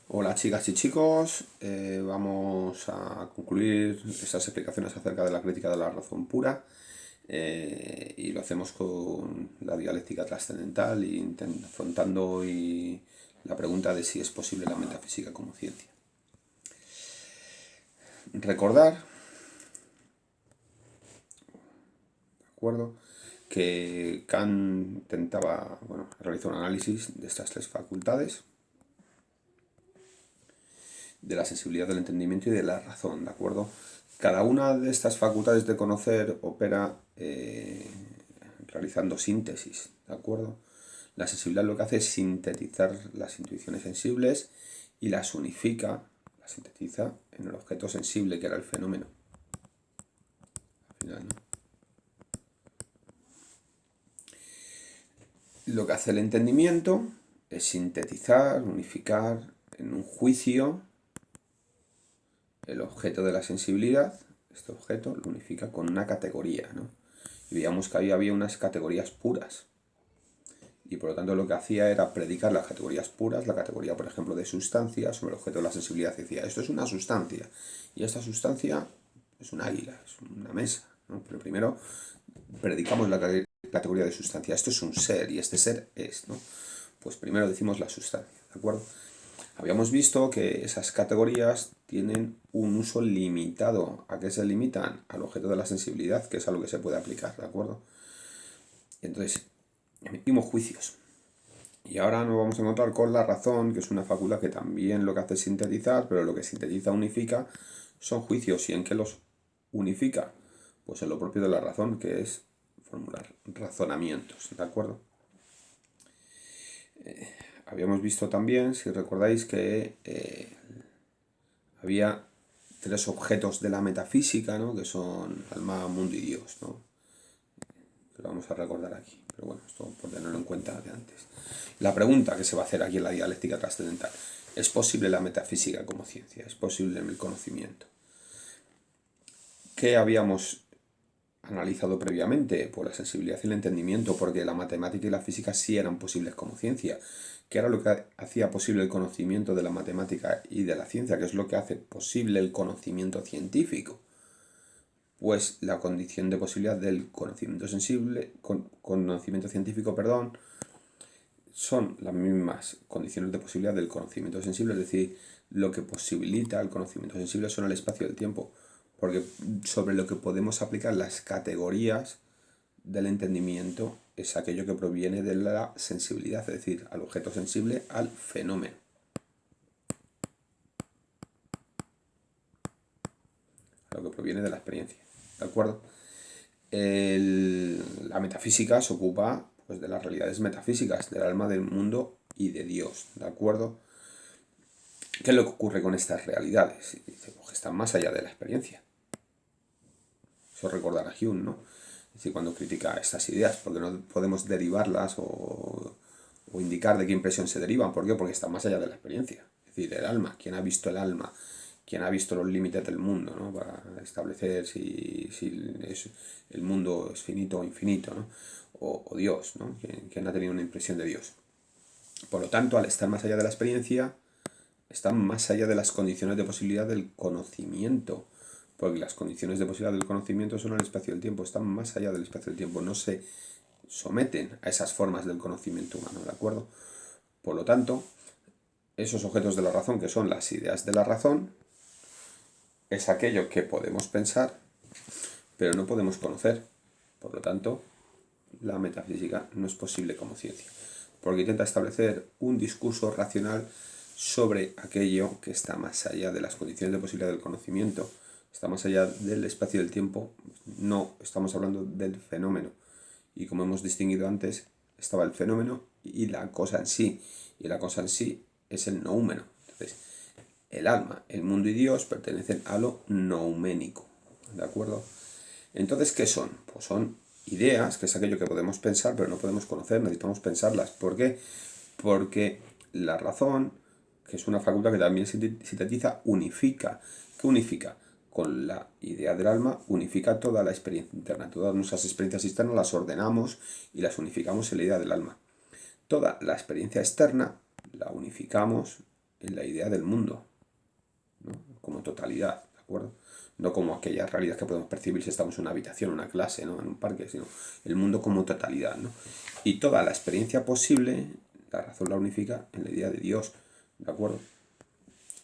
Hola chicas y chicos, vamos a concluir estas explicaciones acerca de la crítica de la razón pura y lo hacemos con la dialéctica trascendental y afrontando hoy la pregunta de si es posible la metafísica como ciencia. Recordar, ¿de acuerdo?, que Kant intentaba, realizar un análisis de estas tres facultades, de la sensibilidad del entendimiento y de la razón, ¿de acuerdo? Cada una de estas facultades de conocer opera realizando síntesis, ¿de acuerdo? La sensibilidad lo que hace es sintetizar las intuiciones sensibles y las unifica, las sintetiza en el objeto sensible, que era el fenómeno. Al final, ¿no? Lo que hace el entendimiento es sintetizar, unificar en un juicio el objeto de la sensibilidad. Este objeto lo unifica con una categoría, ¿no? Y veíamos que ahí había unas categorías puras. Y por lo tanto lo que hacía era predicar las categorías puras, la categoría, por ejemplo, de sustancia, sobre el objeto de la sensibilidad. Y decía, esto es una sustancia. Y esta sustancia es un águila, es una mesa, ¿no? Pero primero predicamos la categoría de sustancia. Esto es un ser y este ser es, ¿no? Pues primero decimos la sustancia, ¿de acuerdo? Habíamos visto que esas categorías tienen un uso limitado. ¿A qué se limitan? Al objeto de la sensibilidad, que es a lo que se puede aplicar, ¿de acuerdo? Entonces, emitimos juicios. Y ahora nos vamos a encontrar con la razón, que es una facultad que también lo que hace es sintetizar, pero lo que sintetiza, unifica, son juicios. ¿Y en qué los unifica? Pues en lo propio de la razón, que es formular razonamientos, ¿de acuerdo? Habíamos visto también, si recordáis, que había tres objetos de la metafísica, ¿no? Que son alma, mundo y Dios, ¿no? Que lo vamos a recordar aquí. Pero bueno, esto por tenerlo en cuenta de antes. La pregunta que se va a hacer aquí en la dialéctica trascendental: ¿es posible la metafísica como ciencia? ¿Es posible el conocimiento? ¿Qué habíamos analizado previamente? Pues la sensibilidad y el entendimiento, porque la matemática y la física sí eran posibles como ciencia. ¿Qué era lo que hacía posible el conocimiento de la matemática y de la ciencia? ¿Qué es lo que hace posible el conocimiento científico? Pues la condición de posibilidad del conocimiento sensible, conocimiento científico, perdón, son las mismas condiciones de posibilidad del conocimiento sensible, es decir, lo que posibilita el conocimiento sensible son el espacio y el tiempo, porque sobre lo que podemos aplicar las categorías del entendimiento es aquello que proviene de la sensibilidad, es decir, al objeto sensible, al fenómeno. Lo que proviene de la experiencia, ¿de acuerdo? La metafísica se ocupa, pues, de las realidades metafísicas, del alma, del mundo y de Dios, ¿de acuerdo? ¿Qué es lo que ocurre con estas realidades? Dice, pues, que están más allá de la experiencia. Eso recordará Hume, ¿no? Es decir, cuando critica estas ideas, porque no podemos derivarlas o indicar de qué impresión se derivan. ¿Por qué? Porque están más allá de la experiencia. Es decir, el alma, ¿quién ha visto el alma? ¿Quién ha visto los límites del mundo, ¿no? Para establecer si el mundo es finito o infinito, ¿no? O Dios, ¿no? ¿Quién ha tenido una impresión de Dios? Por lo tanto, al estar más allá de la experiencia, están más allá de las condiciones de posibilidad del conocimiento, porque las condiciones de posibilidad del conocimiento son el espacio y el tiempo, están más allá del espacio y el tiempo, no se someten a esas formas del conocimiento humano, ¿de acuerdo? Por lo tanto, esos objetos de la razón, que son las ideas de la razón, es aquello que podemos pensar, pero no podemos conocer. Por lo tanto, la metafísica no es posible como ciencia, porque intenta establecer un discurso racional sobre aquello que está más allá de las condiciones de posibilidad del conocimiento, está más allá del espacio y del tiempo. No estamos hablando del fenómeno. Y como hemos distinguido antes, estaba el fenómeno y la cosa en sí. Y la cosa en sí es el noúmeno. Entonces, el alma, el mundo y Dios pertenecen a lo nouménico. ¿De acuerdo? Entonces, ¿qué son? Pues son ideas, que es aquello que podemos pensar, pero no podemos conocer, necesitamos pensarlas. ¿Por qué? Porque la razón, que es una facultad que también sintetiza, unifica. ¿Qué unifica? Con la idea del alma, unifica toda la experiencia interna. Todas nuestras experiencias externas las ordenamos y las unificamos en la idea del alma. Toda la experiencia externa la unificamos en la idea del mundo, ¿no? Como totalidad, ¿de acuerdo? No como aquella realidad que podemos percibir si estamos en una habitación, en una clase, ¿no? En un parque, sino el mundo como totalidad, ¿no? Y toda la experiencia posible, la razón la unifica en la idea de Dios, ¿de acuerdo?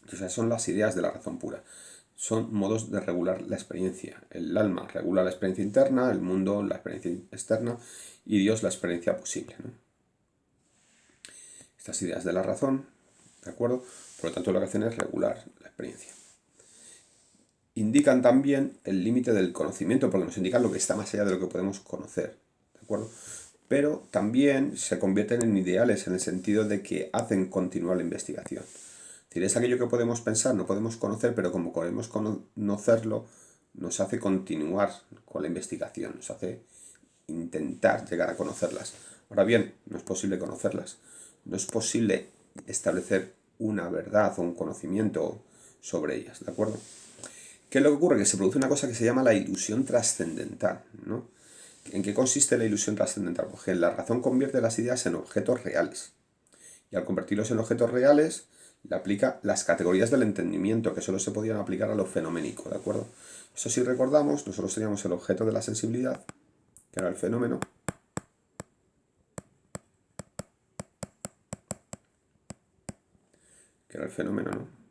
Entonces, esas son las ideas de la razón pura. Son modos de regular la experiencia. El alma regula la experiencia interna, el mundo la experiencia externa y Dios la experiencia posible, ¿no? Estas ideas de la razón, ¿de acuerdo? Por lo tanto, lo que hacen es regular la experiencia. Indican también el límite del conocimiento, porque nos indican lo que está más allá de lo que podemos conocer, ¿de acuerdo? Pero también se convierten en ideales en el sentido de que hacen continuar la investigación. Es decir, es aquello que podemos pensar, no podemos conocer, pero como podemos conocerlo, nos hace continuar con la investigación, nos hace intentar llegar a conocerlas. Ahora bien, no es posible conocerlas, no es posible establecer una verdad o un conocimiento sobre ellas, ¿de acuerdo? ¿Qué es lo que ocurre? Que se produce una cosa que se llama la ilusión trascendental, ¿no? ¿En qué consiste la ilusión trascendental? Porque la razón convierte las ideas en objetos reales. Y al convertirlos en objetos reales, le aplica las categorías del entendimiento, que solo se podían aplicar a lo fenoménico, ¿de acuerdo? Eso si recordamos, nosotros teníamos el objeto de la sensibilidad, que era el fenómeno, ¿no?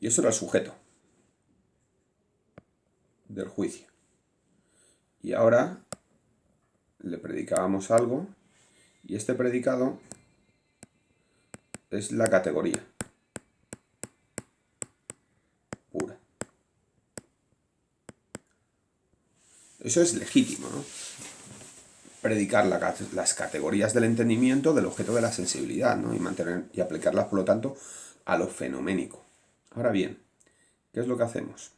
Y eso era el sujeto del juicio. Y ahora le predicábamos algo, y este predicado es la categoría pura. Eso es legítimo, ¿no? Predicar las categorías del entendimiento del objeto de la sensibilidad, ¿no? Y aplicarlas, por lo tanto, a lo fenoménico. Ahora bien, ¿qué es lo que hacemos?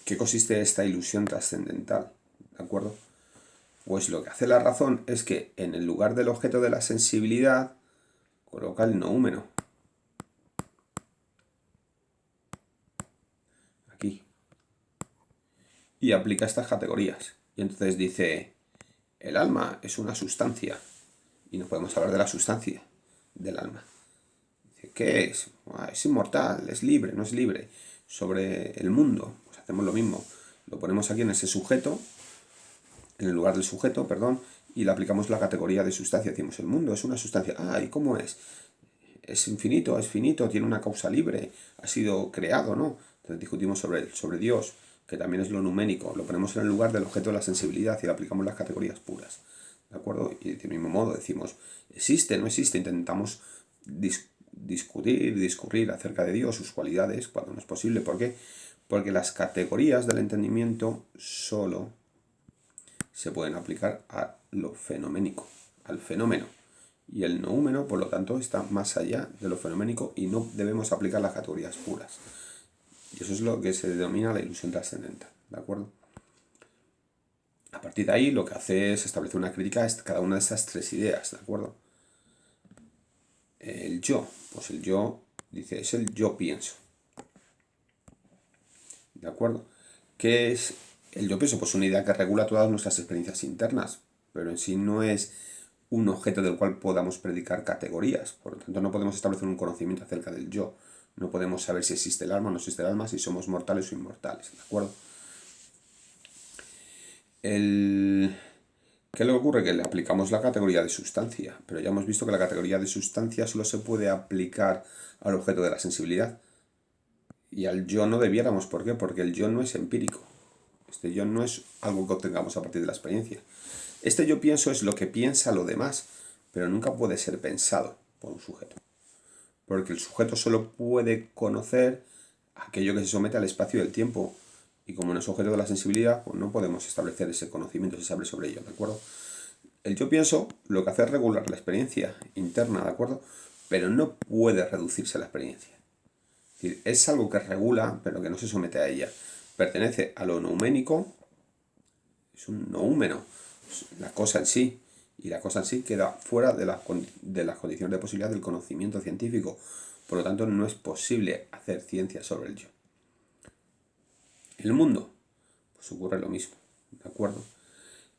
¿Qué consiste esta ilusión trascendental? ¿De acuerdo? Pues lo que hace la razón es que en el lugar del objeto de la sensibilidad coloca el noúmeno. Aquí. Y aplica estas categorías. Y entonces dice, el alma es una sustancia. Y no podemos hablar de la sustancia del alma. Dice, ¿qué es? Es inmortal, es libre, no es libre. Sobre el mundo, pues hacemos lo mismo. Lo ponemos aquí en ese sujeto, en el lugar del sujeto, perdón, y le aplicamos la categoría de sustancia. Decimos, el mundo es una sustancia. ¿Y cómo es? Es infinito, es finito, tiene una causa libre, ha sido creado, ¿no? Entonces discutimos sobre Dios, que también es lo numénico. Lo ponemos en el lugar del objeto de la sensibilidad y le aplicamos las categorías puras. ¿De acuerdo? Y del mismo modo decimos, ¿existe? ¿No existe? Intentamos discurrir acerca de Dios, sus cualidades, cuando no es posible. ¿Por qué? Porque las categorías del entendimiento solo se pueden aplicar a lo fenoménico, al fenómeno. Y el noúmeno, por lo tanto, está más allá de lo fenoménico y no debemos aplicar las categorías puras. Y eso es lo que se denomina la ilusión trascendental, ¿de acuerdo? A partir de ahí, lo que hace es establecer una crítica a cada una de esas tres ideas, ¿de acuerdo? El yo, pues el yo, dice, es el yo pienso. ¿De acuerdo? ¿Qué es el yo pienso? Pues una idea que regula todas nuestras experiencias internas, pero en sí no es un objeto del cual podamos predicar categorías. Por lo tanto, no podemos establecer un conocimiento acerca del yo. No podemos saber si existe el alma o no existe el alma, si somos mortales o inmortales, ¿de acuerdo? ¿Qué es lo que ocurre? Que le aplicamos la categoría de sustancia, pero ya hemos visto que la categoría de sustancia solo se puede aplicar al objeto de la sensibilidad. Y al yo no debiéramos. ¿Por qué? Porque el yo no es empírico. Este yo no es algo que obtengamos a partir de la experiencia. Este yo pienso es lo que piensa lo demás, pero nunca puede ser pensado por un sujeto. Porque el sujeto solo puede conocer aquello que se somete al espacio y el tiempo. Y como no es objeto de la sensibilidad, pues no podemos establecer ese conocimiento, ese saber sobre ello, ¿de acuerdo? El yo pienso lo que hace es regular la experiencia interna, ¿de acuerdo? Pero no puede reducirse a la experiencia. Es decir, es algo que regula, pero que no se somete a ella. Pertenece a lo nouménico, es un noúmeno, es la cosa en sí. Y la cosa en sí queda fuera de las condiciones de posibilidad del conocimiento científico. Por lo tanto, no es posible hacer ciencia sobre el yo. En el mundo, pues ocurre lo mismo, ¿de acuerdo?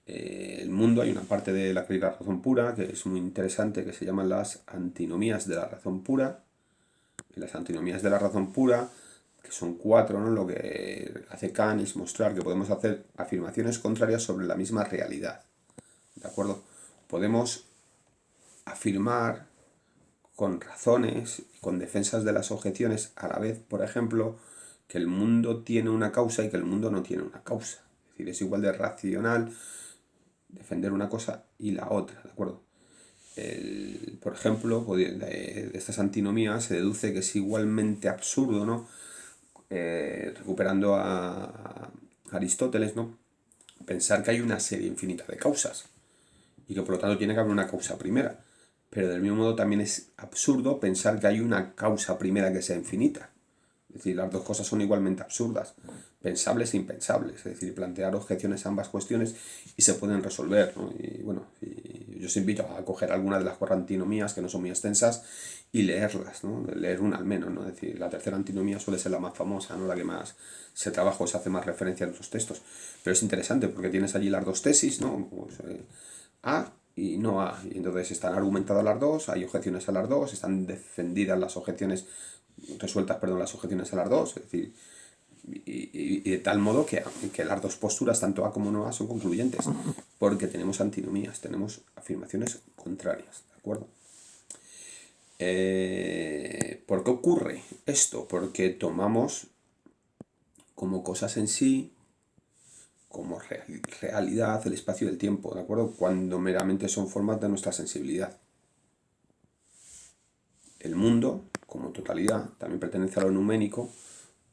El mundo hay una parte de la crítica de la razón pura que es muy interesante, que se llaman las antinomías de la razón pura. Y las antinomías de la razón pura, que son 4, ¿no? Lo que hace Kant es mostrar que podemos hacer afirmaciones contrarias sobre la misma realidad. ¿De acuerdo? Podemos afirmar con razones y con defensas de las objeciones a la vez, por ejemplo, que el mundo tiene una causa y que el mundo no tiene una causa. Es decir, es igual de racional defender una cosa y la otra, ¿de acuerdo? Por ejemplo, de estas antinomías se deduce que es igualmente absurdo, ¿no? Recuperando a Aristóteles, ¿no? Pensar que hay una serie infinita de causas y que por lo tanto tiene que haber una causa primera. Pero del mismo modo también es absurdo pensar que hay una causa primera que sea infinita. Es decir, las dos cosas son igualmente absurdas, pensables e impensables. Es decir, plantear objeciones a ambas cuestiones y se pueden resolver, ¿no? Y bueno, yo os invito a coger alguna de las 4 antinomías, que no son muy extensas, y leerlas, ¿no? Leer una al menos, ¿no? Es decir, la tercera antinomía suele ser la más famosa, ¿no? La que más se trabaja o se hace más referencia en los textos. Pero es interesante porque tienes allí las dos tesis, ¿no? Pues, A y no A. Y entonces están argumentadas las dos, hay objeciones a las dos, están defendidas las objeciones, resueltas, perdón, las objeciones a las dos, es decir, y de tal modo que las dos posturas, tanto A como no A, son concluyentes, porque tenemos antinomías, tenemos afirmaciones contrarias, ¿de acuerdo? ¿Por qué ocurre esto? Porque tomamos como cosas en sí, como realidad, el espacio y el tiempo, ¿de acuerdo? Cuando meramente son formas de nuestra sensibilidad. El mundo, como totalidad, también pertenece a lo numénico,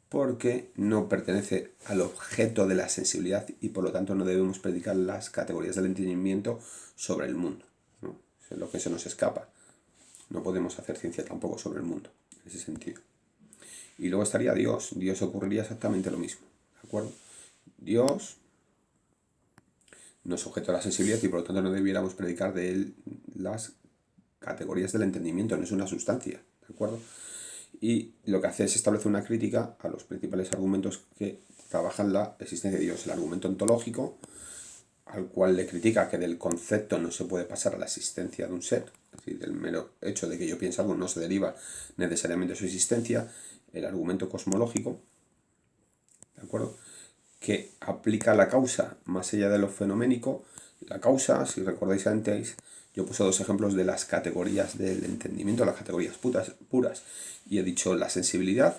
porque no pertenece al objeto de la sensibilidad y por lo tanto no debemos predicar las categorías del entendimiento sobre el mundo, ¿no? Eso es lo que se nos escapa. No podemos hacer ciencia tampoco sobre el mundo, en ese sentido. Y luego estaría Dios. Dios ocurriría exactamente lo mismo, ¿de acuerdo? Dios no es objeto de la sensibilidad y por lo tanto no debiéramos predicar de él las categorías del entendimiento, no es una sustancia, ¿de acuerdo? Y lo que hace es establecer una crítica a los principales argumentos que trabajan la existencia de Dios. El argumento ontológico, al cual le critica que del concepto no se puede pasar a la existencia de un ser, es decir, del mero hecho de que yo piense algo no se deriva necesariamente de su existencia. El argumento cosmológico, ¿de acuerdo?, que aplica la causa más allá de lo fenoménico. La causa, si recordáis antes, yo puse 2 ejemplos de las categorías del entendimiento, las categorías puras, y he dicho la sensibilidad,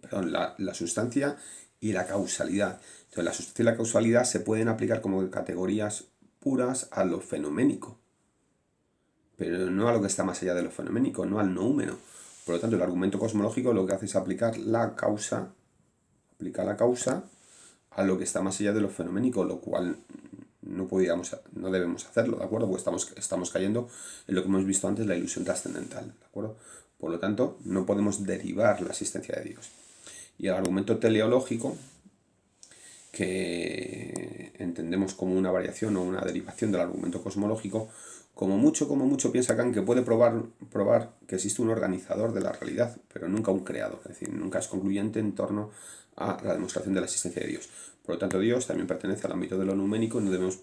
perdón, la sustancia y la causalidad. Entonces, la sustancia y la causalidad se pueden aplicar como categorías puras a lo fenoménico, pero no a lo que está más allá de lo fenoménico, no al noúmeno. Por lo tanto, el argumento cosmológico lo que hace es aplicar la causa a lo que está más allá de lo fenoménico, lo cual no debemos hacerlo, ¿de acuerdo? Porque estamos cayendo en lo que hemos visto antes, la ilusión trascendental, ¿de acuerdo? Por lo tanto, no podemos derivar la existencia de Dios. Y el argumento teleológico, que entendemos como una variación o una derivación del argumento cosmológico, como mucho piensa Kant que puede probar que existe un organizador de la realidad, pero nunca un creador, es decir, nunca es concluyente en torno a la demostración de la existencia de Dios. Por lo tanto, Dios también pertenece al ámbito de lo numérico y no debemos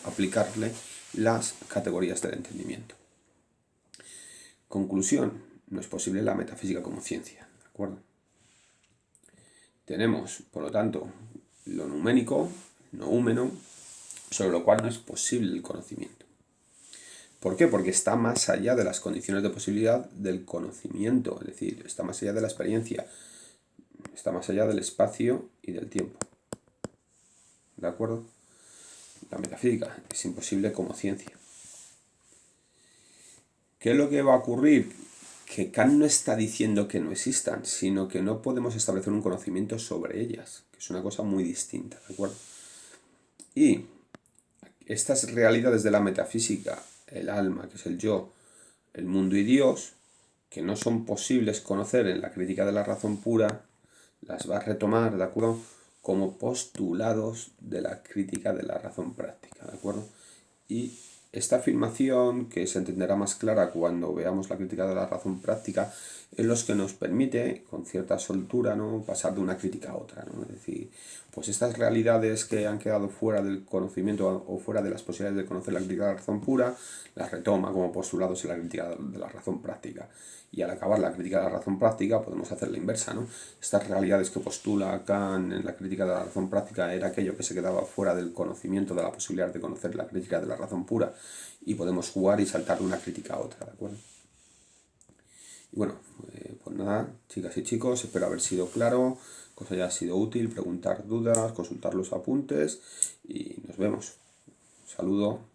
aplicarle las categorías del entendimiento. Conclusión, no es posible la metafísica como ciencia, ¿de acuerdo? Tenemos, por lo tanto, lo numérico, noúmeno, sobre lo cual no es posible el conocimiento. ¿Por qué? Porque está más allá de las condiciones de posibilidad del conocimiento, es decir, está más allá de la experiencia, está más allá del espacio y del tiempo. ¿De acuerdo? La metafísica es imposible como ciencia. ¿Qué es lo que va a ocurrir? Que Kant no está diciendo que no existan, sino que no podemos establecer un conocimiento sobre ellas, que es una cosa muy distinta, ¿de acuerdo? Y estas realidades de la metafísica, el alma, que es el yo, el mundo y Dios, que no son posibles conocer en la crítica de la razón pura, las va a retomar, ¿de acuerdo?, como postulados de la crítica de la razón práctica, ¿de acuerdo? Y esta afirmación, que se entenderá más clara cuando veamos la crítica de la razón práctica, es lo que nos permite, con cierta soltura, ¿no?, pasar de una crítica a otra, ¿no? Es decir, pues pues estas realidades que han quedado fuera del conocimiento o fuera de las posibilidades de conocer la crítica de la razón pura, las retoma como postulados en la crítica de la razón práctica. Y al acabar la crítica de la razón práctica podemos hacer la inversa, ¿no? Estas realidades que postula Kant en la crítica de la razón práctica era aquello que se quedaba fuera del conocimiento, de la posibilidad de conocer la crítica de la razón pura, y podemos jugar y saltar de una crítica a otra, ¿de acuerdo? Y bueno, pues nada, chicas y chicos, espero haber sido claro, que os haya sido útil, preguntar dudas, consultar los apuntes y nos vemos. Saludo.